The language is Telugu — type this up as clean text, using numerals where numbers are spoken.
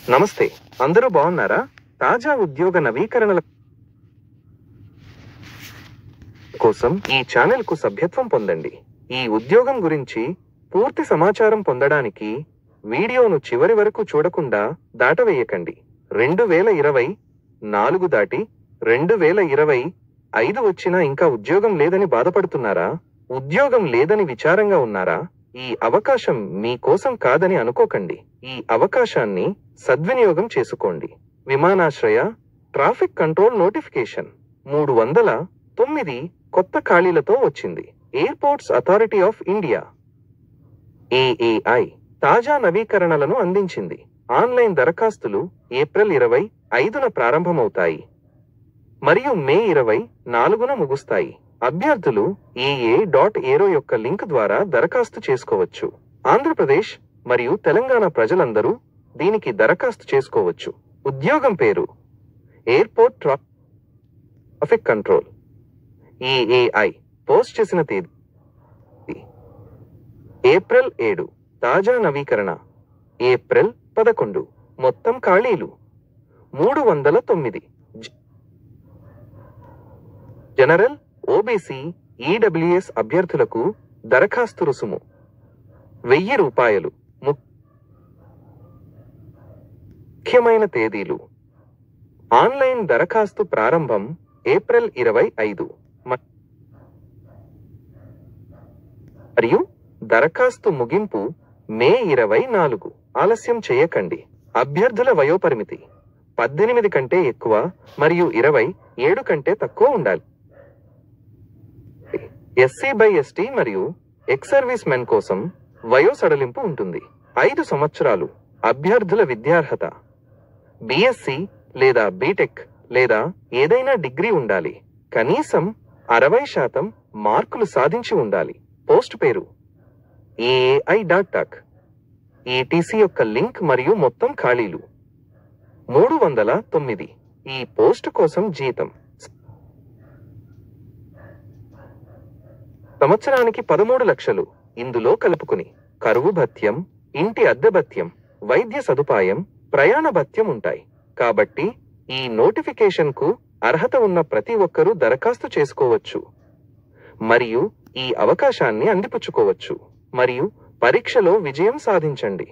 నమస్తే, అందరూ బాగున్నారా? తాజా ఉద్యోగ నవీకరణల కోసం ఈ ఛానల్కు సభ్యత్వం పొందండి. ఈ ఉద్యోగం గురించి పూర్తి సమాచారం పొందడానికి వీడియోను చివరి వరకు చూడకుండా దాటవేయకండి. 2024 దాటి 2025 వచ్చినా ఇంకా ఉద్యోగం లేదని బాధపడుతున్నారా? ఉద్యోగం లేదని విచారంగా ఉన్నారా? ఈ అవకాశం మీ కోసం కాదని అనుకోకండి. ఈ అవకాశాన్ని సద్వినియోగం చేసుకోండి. విమానాశ్రయ ట్రాఫిక్ కంట్రోల్ నోటిఫికేషన్ 309 కొత్త ఖాళీలతో వచ్చింది. Airports authority of India AAI తాజా నవీకరణలను అందించింది. ఆన్లైన్ దరఖాస్తులు ఏప్రిల్ 25న ప్రారంభమవుతాయి మరియు మే 24న ముగుస్తాయి. అభ్యర్థులు AA.aero యొక్క లింక్ ద్వారా దరఖాస్తు చేసుకోవచ్చు. ఆంధ్రప్రదేశ్ మరియు తెలంగాణ ప్రజలందరూ దీనికి దరఖాస్తు చేసుకోవచ్చు. ఉద్యోగం పేరు airport traffic control. AAI post చేసిన తేదీ ఏప్రిల్ 7. తాజా నవీకరణ ఏప్రిల్ 11. మొత్తం ఖాళీలు 309. జనరల్, OBC, EWS అభ్యర్థులకు దరఖాస్తు రుసుము ₹1000. ముఖ్యమైన తేదీలు: ఆన్లైన్ దరఖాస్తు ప్రారంభం ఏప్రిల్ 25 మరియు దరఖాస్తు ముగింపు మే 24. ఆలస్యం చేయకండి. అభ్యర్థుల వయోపరిమితి 18 కంటే ఎక్కువ మరియు 27 కంటే తక్కువ ఉండాలి. SC/ST మరియు ఎక్స్ సర్వీస్ మెన్ కోసం వయో సడలింపు ఉంటుంది. 5 సంవత్సరాలు. అభ్యర్థుల విద్యార్హత BSc లేదా బీటెక్ లేదా ఏదైనా డిగ్రీ ఉండాలి. కనీసం 60% మార్కులు సాధించి ఉండాలి. పోస్ట్ పేరు AAI.tech. ATC యొక్క లింక్ మరియు మొత్తం ఖాళీలు 309. ఈ పోస్ట్ కోసం జీతం సంవత్సరానికి 13 లక్షలు. ఇందులో కలుపుకుని కరువు భత్యం, ఇంటి అద్దె భత్యం, వైద్య సదుపాయం, ప్రయాణ భత్యం ఉంటాయి. కాబట్టి ఈ నోటిఫికేషన్కు అర్హత ఉన్న ప్రతి ఒక్కరూ దరఖాస్తు చేసుకోవచ్చు మరియు ఈ అవకాశాన్ని అందిపుచ్చుకోవచ్చు మరియు పరీక్షలో విజయం సాధించండి.